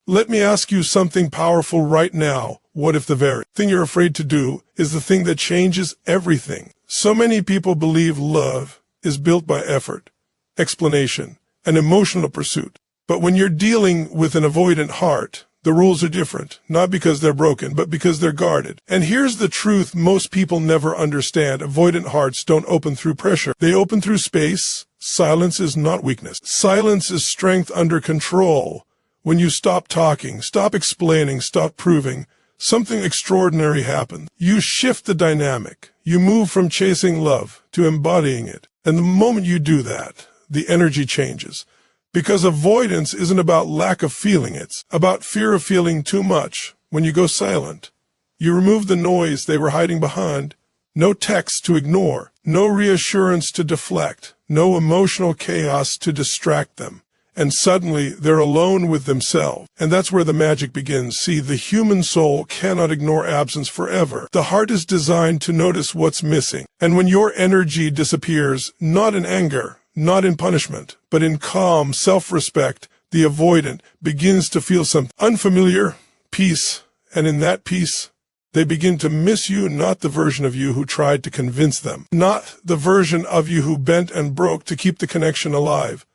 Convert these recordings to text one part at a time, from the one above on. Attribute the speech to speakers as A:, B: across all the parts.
A: Let me ask you something powerful right now. What if the very thing you're afraid to do is the thing that changes everything? So many people believe love is built by effort, explanation, and emotional pursuit. But when you're dealing with an avoidant heart, the rules are different, not because they're broken, but because they're guarded. And here's the truth most people never understand. Avoidant hearts don't open through pressure. They open through space. Silence is not weakness. Silence is strength under control. When you stop talking, stop explaining, stop proving, something extraordinary happens. You shift the dynamic. You move from chasing love to embodying it. And the moment you do that, the energy changes. Because avoidance isn't about lack of feeling, it's about fear of feeling too much. When you go silent, you remove the noise they were hiding behind. No text to ignore, no reassurance to deflect, no emotional chaos to distract them. And suddenly, they're alone with themselves. And that's where the magic begins. See, the human soul cannot ignore absence forever. The heart is designed to notice what's missing. And when your energy disappears, not in anger, not in punishment, but in calm self-respect, the avoidant begins to feel something unfamiliar, peace, and in that peace, they begin to miss you, not the version of you who tried to convince them, not the version of you who bent and broke to keep the connection alive.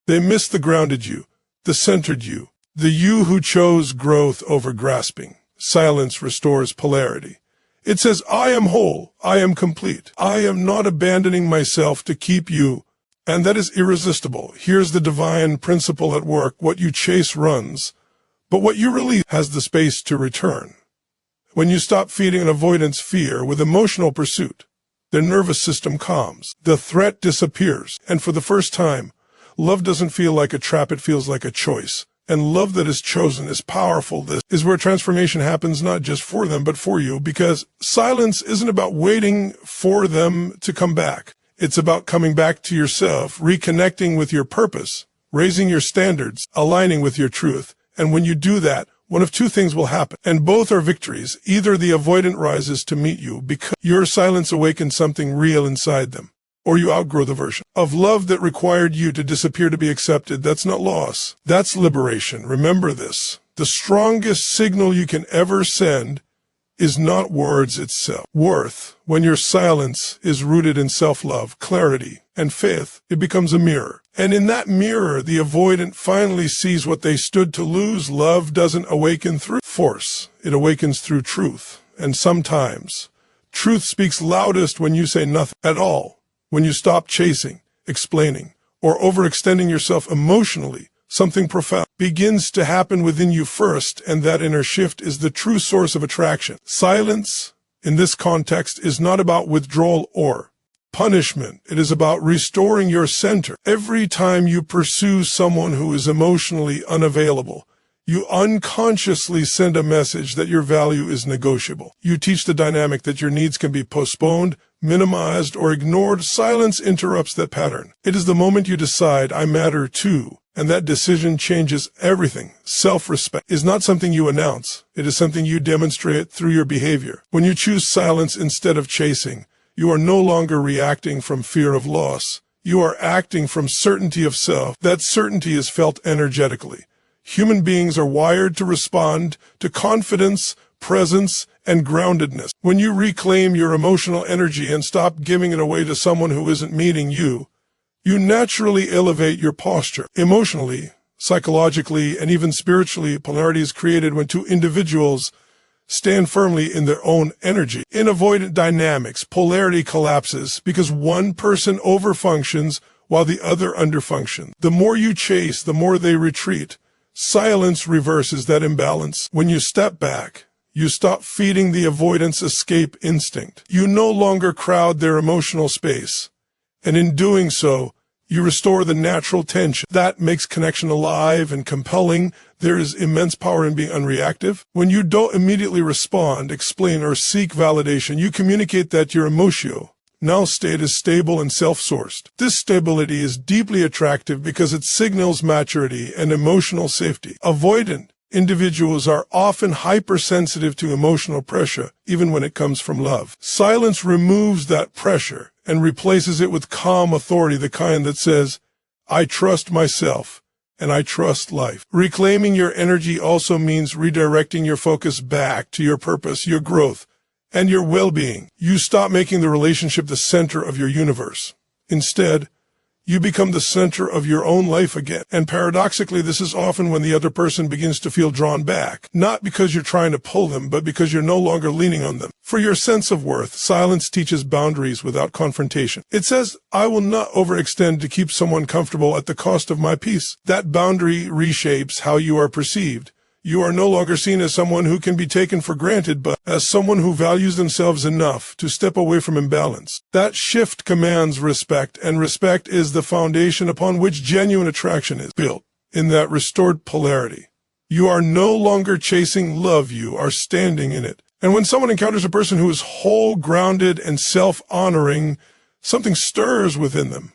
A: They miss the grounded you, the centered you, the you who chose growth over grasping. Silence restores polarity. It says, I am whole, I am complete, I am not abandoning myself to keep you. And that is irresistible. Here's the divine principle at work. What you chase runs, but what you release has the space to return. When you stop feeding an avoidance fear with emotional pursuit, their nervous system calms. The threat disappears. And for the first time, love doesn't feel like a trap, it feels like a choice. And love that is chosen is powerful. This is where transformation happens, not just for them, but for you, because silence isn't about waiting for them to come back. It's about coming back to yourself, reconnecting with your purpose, raising your standards, aligning with your truth. And when you do that, one of two things will happen, and both are victories. Either the avoidant rises to meet you because your silence awakens something real inside them, or you outgrow the version of love that required you to disappear to be accepted. That's not loss. That's liberation. Remember this. The strongest signal you can ever send is not words itself. Worth, when your silence is rooted in self-love, clarity, and faith, it becomes a mirror. And in that mirror, the avoidant finally sees what they stood to lose. Love doesn't awaken through force. It awakens through truth. And sometimes, truth speaks loudest when you say nothing at all. When you stop chasing, explaining, or overextending yourself emotionally, something profound begins to happen within you first, and that inner shift is the true source of attraction. Silence, in this context, is not about withdrawal or punishment. It is about restoring your center. Every time you pursue someone who is emotionally unavailable, you unconsciously send a message that your value is negotiable. You teach the dynamic that your needs can be postponed, minimized, or ignored. Silence interrupts that pattern. It is the moment you decide, I matter too. And that decision changes everything. Self-respect is not something you announce. It is something you demonstrate through your behavior. When you choose silence instead of chasing, you are no longer reacting from fear of loss. You are acting from certainty of self. That certainty is felt energetically. Human beings are wired to respond to confidence, presence, and groundedness. When you reclaim your emotional energy and stop giving it away to someone who isn't meeting you, you naturally elevate your posture. Emotionally, psychologically, and even spiritually, polarity is created when two individuals stand firmly in their own energy. In avoidant dynamics, polarity collapses because one person overfunctions while the other underfunctions. The more you chase, the more they retreat. Silence reverses that imbalance. When you step back, you stop feeding the avoidance escape instinct. You no longer crowd their emotional space. And in doing so, you restore the natural tension. That makes connection alive and compelling. There is immense power in being unreactive. When you don't immediately respond, explain, or seek validation, you communicate that your emotional state is stable and self-sourced. This stability is deeply attractive because it signals maturity and emotional safety. Avoidant individuals are often hypersensitive to emotional pressure, even when it comes from love. Silence removes that pressure and replaces it with calm authority, the kind that says, I trust myself, and I trust life. Reclaiming your energy also means redirecting your focus back to your purpose, your growth, and your well-being. You stop making the relationship the center of your universe. Instead, you become the center of your own life again. And paradoxically, this is often when the other person begins to feel drawn back, not because you're trying to pull them, but because you're no longer leaning on them. For your sense of worth, silence teaches boundaries without confrontation. It says, I will not overextend to keep someone comfortable at the cost of my peace. That boundary reshapes how you are perceived. You are no longer seen as someone who can be taken for granted, but as someone who values themselves enough to step away from imbalance. That shift commands respect, and respect is the foundation upon which genuine attraction is built. In that restored polarity, you are no longer chasing love, you are standing in it. And when someone encounters a person who is whole, grounded, and self-honoring, something stirs within them.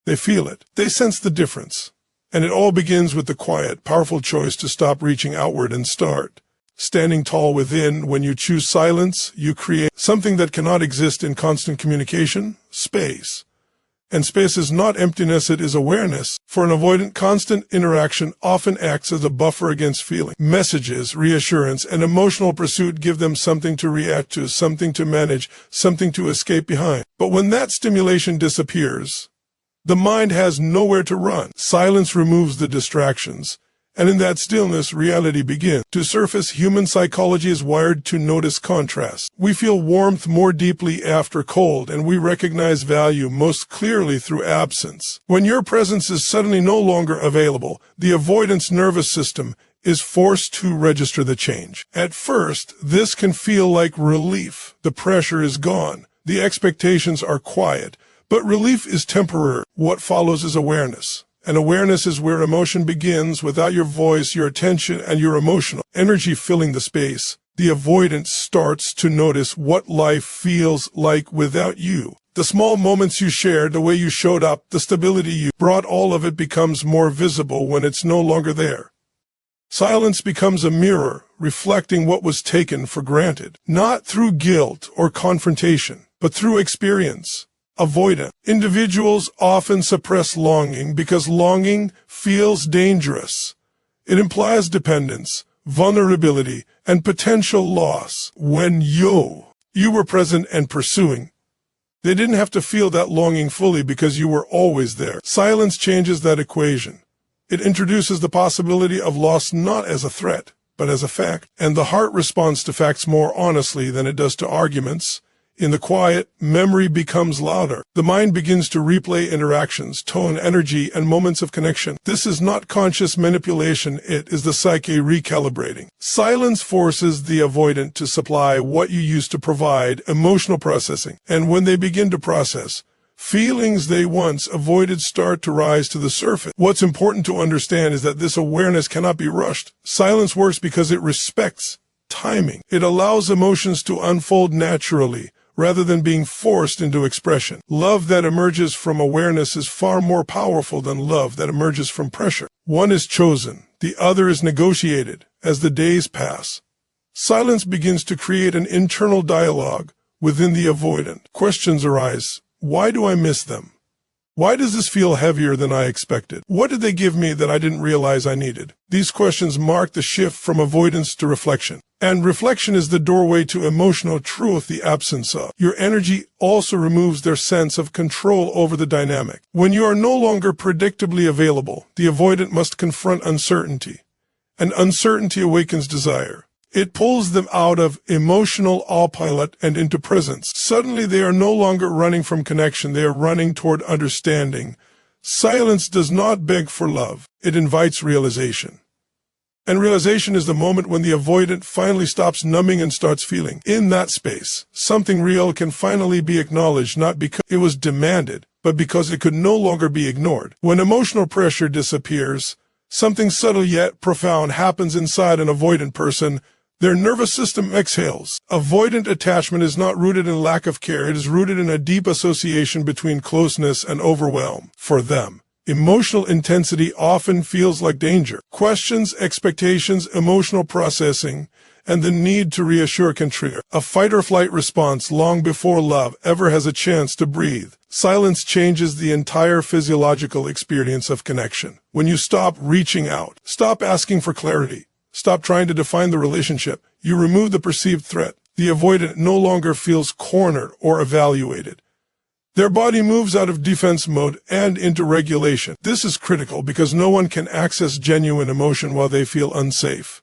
A: They feel it. They sense the difference. And it all begins with the quiet, powerful choice to stop reaching outward and start standing tall within. When you choose silence, you create something that cannot exist in constant communication: space. And space is not emptiness, it is awareness. For an avoidant, constant interaction often acts as a buffer against feeling. Messages, reassurance, and emotional pursuit give them something to react to, something to manage, something to escape behind. But when that stimulation disappears, the mind has nowhere to run. Silence removes the distractions, and in that stillness, reality begins to surface. Human psychology is wired to notice contrast. We feel warmth more deeply after cold, and we recognize value most clearly through absence. When your presence is suddenly no longer available, the avoidance nervous system is forced to register the change. At first, this can feel like relief. The pressure is gone. The expectations are quiet. But relief is temporary. What follows is awareness. And awareness is where emotion begins. Without your voice, your attention, and your emotional energy filling the space, the avoidant starts to notice what life feels like without you. The small moments you shared, the way you showed up, the stability you brought, all of it becomes more visible when it's no longer there. Silence becomes a mirror, reflecting what was taken for granted, not through guilt or confrontation, but through experience. Avoidant individuals often suppress longing because longing feels dangerous. It implies dependence, vulnerability, and potential loss. When you were present and pursuing, they didn't have to feel that longing fully because you were always there. Silence changes that equation. It introduces the possibility of loss not as a threat, but as a fact. And the heart responds to facts more honestly than it does to arguments. In the quiet, memory becomes louder. The mind begins to replay interactions, tone, energy, and moments of connection. This is not conscious manipulation, it is the psyche recalibrating. Silence forces the avoidant to supply what you used to provide: emotional processing. And when they begin to process, feelings they once avoided start to rise to the surface. What's important to understand is that this awareness cannot be rushed. Silence works because it respects timing. It allows emotions to unfold naturally, rather than being forced into expression. Love that emerges from awareness is far more powerful than love that emerges from pressure. One is chosen, the other is negotiated. As the days pass, silence begins to create an internal dialogue within the avoidant. Questions arise. Why do I miss them? Why does this feel heavier than I expected? What did they give me that I didn't realize I needed? These questions mark the shift from avoidance to reflection. And reflection is the doorway to emotional truth, the absence of. Your energy also removes their sense of control over the dynamic. When you are no longer predictably available, the avoidant must confront uncertainty. And uncertainty awakens desire. It pulls them out of emotional autopilot and into presence. Suddenly they are no longer running from connection, they are running toward understanding. Silence does not beg for love, it invites realization. And realization is the moment when the avoidant finally stops numbing and starts feeling. In that space, something real can finally be acknowledged, not because it was demanded, but because it could no longer be ignored. When emotional pressure disappears, something subtle yet profound happens inside an avoidant person. Their nervous system exhales. Avoidant attachment is not rooted in lack of care, it is rooted in a deep association between closeness and overwhelm. For them, Emotional intensity often feels like danger. Questions, expectations, emotional processing, and the need to reassure can trigger a fight-or-flight response long before love ever has a chance to breathe. Silence changes the entire physiological experience of connection. When you stop reaching out, stop asking for clarity, stop trying to define the relationship, you remove the perceived threat. The avoidant no longer feels cornered or evaluated. Their body moves out of defense mode and into regulation. This is critical because no one can access genuine emotion while they feel unsafe.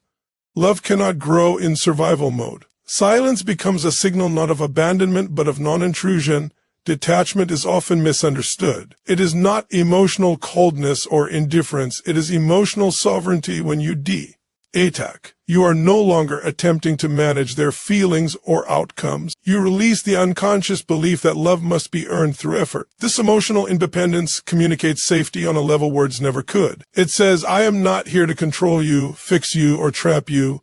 A: Love cannot grow in survival mode. Silence becomes a signal not of abandonment but of non-intrusion. Detachment is often misunderstood. It is not emotional coldness or indifference. It is emotional sovereignty. When you attack, you are no longer attempting to manage their feelings or outcomes. You release the unconscious belief that love must be earned through effort. This emotional independence communicates safety on a level words never could. It says, I am not here to control you, fix you, or trap you.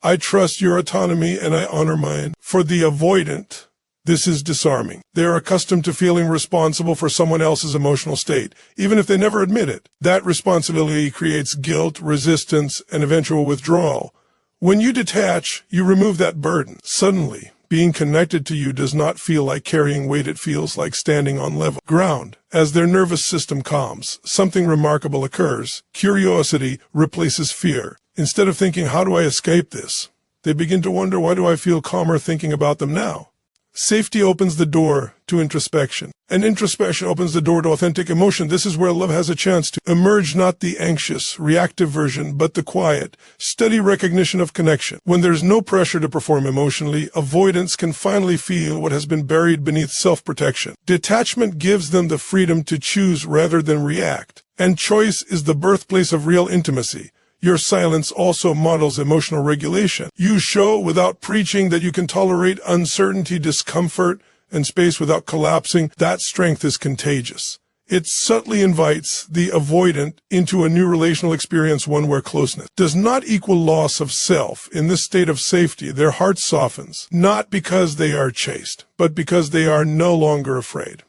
A: I trust your autonomy and I honor mine. For the avoidant, this is disarming. They are accustomed to feeling responsible for someone else's emotional state, even if they never admit it. That responsibility creates guilt, resistance, and eventual withdrawal. When you detach, you remove that burden. Suddenly, being connected to you does not feel like carrying weight. It feels like standing on level ground. As their nervous system calms, something remarkable occurs. Curiosity replaces fear. Instead of thinking, how do I escape this? They begin to wonder, why do I feel calmer thinking about them now? Safety opens the door to introspection, and introspection opens the door to authentic emotion. This is where love has a chance to emerge, not the anxious, reactive version, but the quiet, steady recognition of connection. When there's no pressure to perform emotionally, avoidance can finally feel what has been buried beneath self-protection. Detachment gives them the freedom to choose rather than react, and choice is the birthplace of real intimacy. Your silence also models emotional regulation. You show without preaching that you can tolerate uncertainty, discomfort, and space without collapsing. That strength is contagious. It subtly invites the avoidant into a new relational experience, one where closeness does not equal loss of self. In this state of safety, their heart softens, not because they are chaste, but because they are no longer afraid.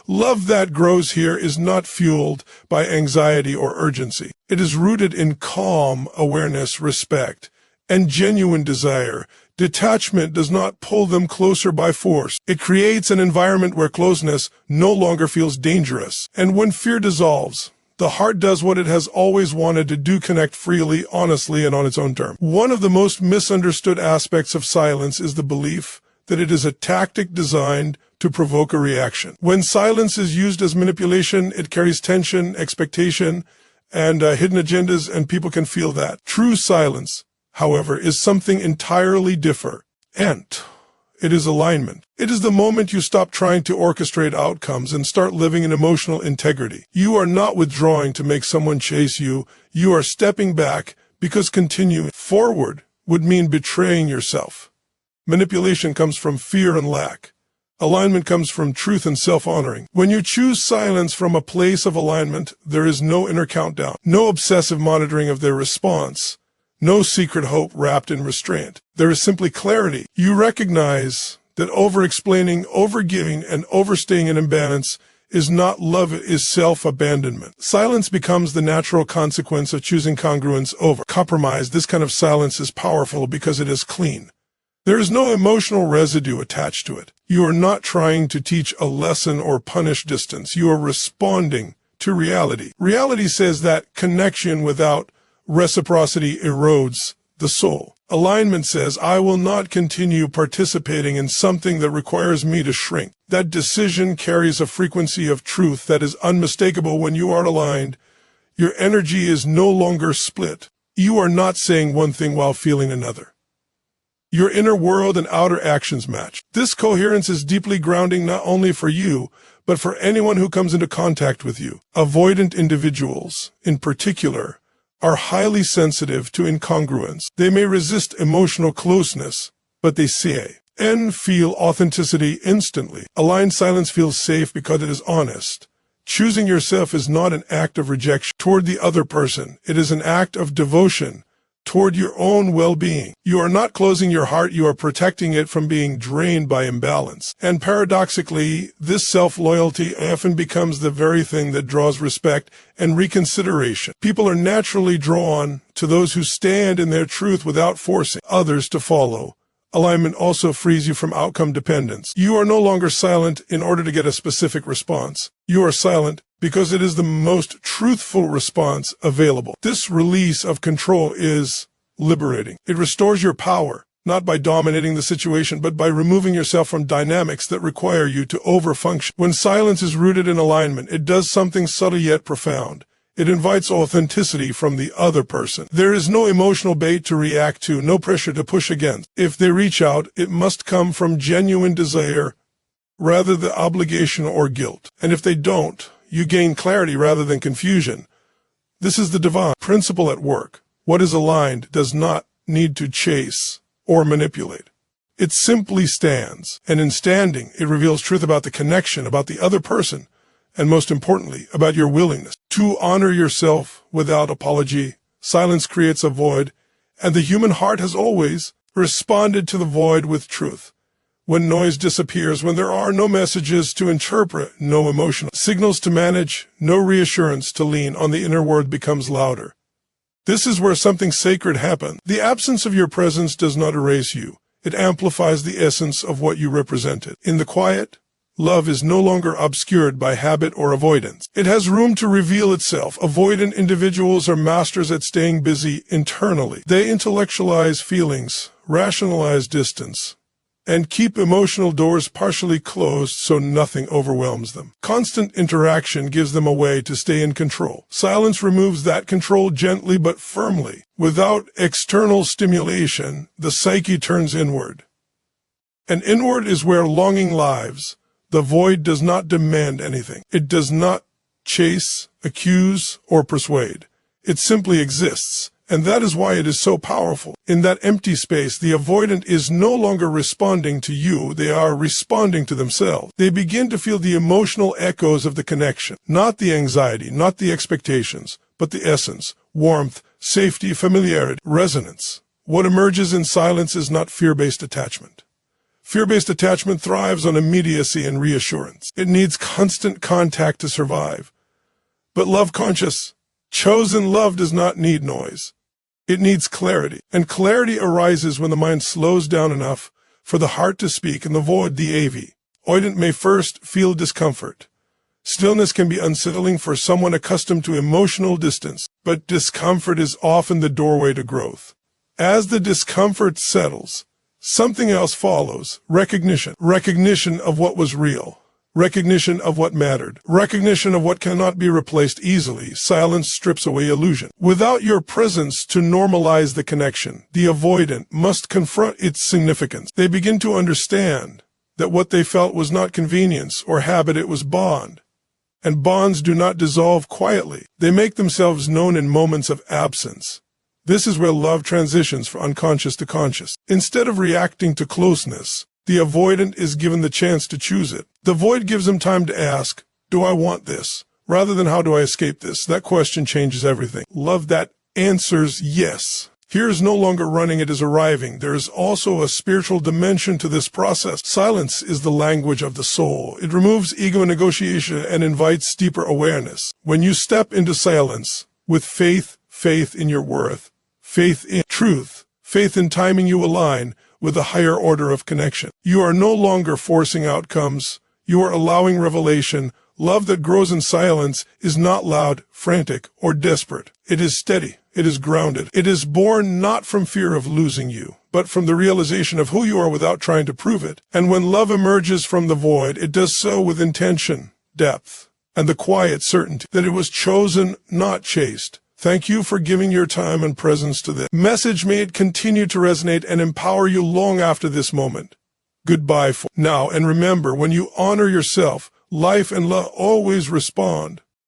A: Love that grows here is not fueled by anxiety or urgency. It is rooted in calm awareness, respect, and genuine desire. Detachment does not pull them closer by force. It creates an environment where closeness no longer feels dangerous. And when fear dissolves, the heart does what it has always wanted to do: connect freely, honestly, and on its own terms. One of the most misunderstood aspects of silence is the belief that it is a tactic designed to provoke a reaction. When silence is used as manipulation, it carries tension, expectation, and hidden agendas, and people can feel that. True silence, however, is something entirely different, and it is alignment. It is the moment you stop trying to orchestrate outcomes and start living in emotional integrity. You are not withdrawing to make someone chase you. You are stepping back because continuing forward would mean betraying yourself. Manipulation comes from fear and lack. Alignment comes from truth and self-honoring. When you choose silence from a place of alignment, there is no inner countdown, no obsessive monitoring of their response, no secret hope wrapped in restraint. There is simply clarity. You recognize that over-explaining, over-giving, and overstaying in imbalance is not love, it is self-abandonment. Silence becomes the natural consequence of choosing congruence over compromise. This kind of silence is powerful because it is clean. There is no emotional residue attached to it. You are not trying to teach a lesson or punish distance. You are responding to reality. Reality says that connection without reciprocity erodes the soul. Alignment says, I will not continue participating in something that requires me to shrink. That decision carries a frequency of truth that is unmistakable. When you are aligned, your energy is no longer split. You are not saying one thing while feeling another. Your inner world and outer actions match. This coherence is deeply grounding not only for you, but for anyone who comes into contact with you. Avoidant individuals, in particular, are highly sensitive to incongruence. They may resist emotional closeness, but they see and feel authenticity instantly. Aligned silence feels safe because it is honest. Choosing yourself is not an act of rejection toward the other person. It is an act of devotion toward your own well-being. You are not closing your heart, you are protecting it from being drained by imbalance. And paradoxically, this self-loyalty often becomes the very thing that draws respect and reconsideration. People are naturally drawn to those who stand in their truth without forcing others to follow. Alignment also frees you from outcome dependence. You are no longer silent in order to get a specific response. You are silent because it is the most truthful response available. This release of control is liberating. It restores your power, not by dominating the situation, but by removing yourself from dynamics that require you to overfunction. When silence is rooted in alignment, it does something subtle yet profound. It invites authenticity from the other person. There is no emotional bait to react to, no pressure to push against. If they reach out, it must come from genuine desire rather than obligation or guilt. And if they don't, you gain clarity rather than confusion. This is the divine principle at work. What is aligned does not need to chase or manipulate. It simply stands, and in standing, it reveals truth about the connection, about the other person, and most importantly, about your willingness to honor yourself without apology. Silence creates a void, and the human heart has always responded to the void with truth. When noise disappears, when there are no messages to interpret, no emotional signals to manage, no reassurance to lean on, the inner word becomes louder. This is where something sacred happens. The absence of your presence does not erase you. It amplifies the essence of what you represented. In the quiet, love is no longer obscured by habit or avoidance. It has room to reveal itself. Avoidant individuals are masters at staying busy internally. They intellectualize feelings, rationalize distance, and keep emotional doors partially closed so nothing overwhelms them. Constant interaction gives them a way to stay in control. Silence removes that control gently but firmly. Without external stimulation, the psyche turns inward. And inward is where longing lives. The void does not demand anything. It does not chase, accuse, or persuade. It simply exists. And that is why it is so powerful. In that empty space, the avoidant is no longer responding to you. They are responding to themselves. They begin to feel the emotional echoes of the connection, not the anxiety, not the expectations, but the essence, warmth, safety, familiarity, resonance. What emerges in silence is not fear-based attachment. Fear-based attachment thrives on immediacy and reassurance. It needs constant contact to survive. But love-conscious, chosen love does not need noise. It needs clarity, and clarity arises when the mind slows down enough for the heart to speak and the void, the avoidant may first feel discomfort. Stillness can be unsettling for someone accustomed to emotional distance, but discomfort is often the doorway to growth. As the discomfort settles, something else follows: recognition. Recognition of what was real. Recognition of what mattered. Recognition of what cannot be replaced easily. Silence strips away illusion. Without your presence to normalize the connection, the avoidant must confront its significance. They begin to understand that what they felt was not convenience or habit, it was bond. And bonds do not dissolve quietly. They make themselves known in moments of absence. This is where love transitions from unconscious to conscious. Instead of reacting to closeness, the avoidant is given the chance to choose it. The void gives him time to ask, do I want this? Rather than how do I escape this? That question changes everything. Love that answers yes. Here is no longer running, it is arriving. There is also a spiritual dimension to this process. Silence is the language of the soul. It removes ego and negotiation and invites deeper awareness. When you step into silence with faith in your worth, faith in truth, faith in timing, you align with a higher order of connection. You are no longer forcing outcomes. You are allowing revelation. Love that grows in silence is not loud, frantic, or desperate. It is steady. It is grounded. It is born not from fear of losing you, but from the realization of who you are without trying to prove it. And when love emerges from the void, it does so with intention, depth, and the quiet certainty that it was chosen, not chased. Thank you for giving your time and presence to this message. May it continue to resonate and empower you long after this moment. Goodbye for now, and remember, when you honor yourself, life and love always respond.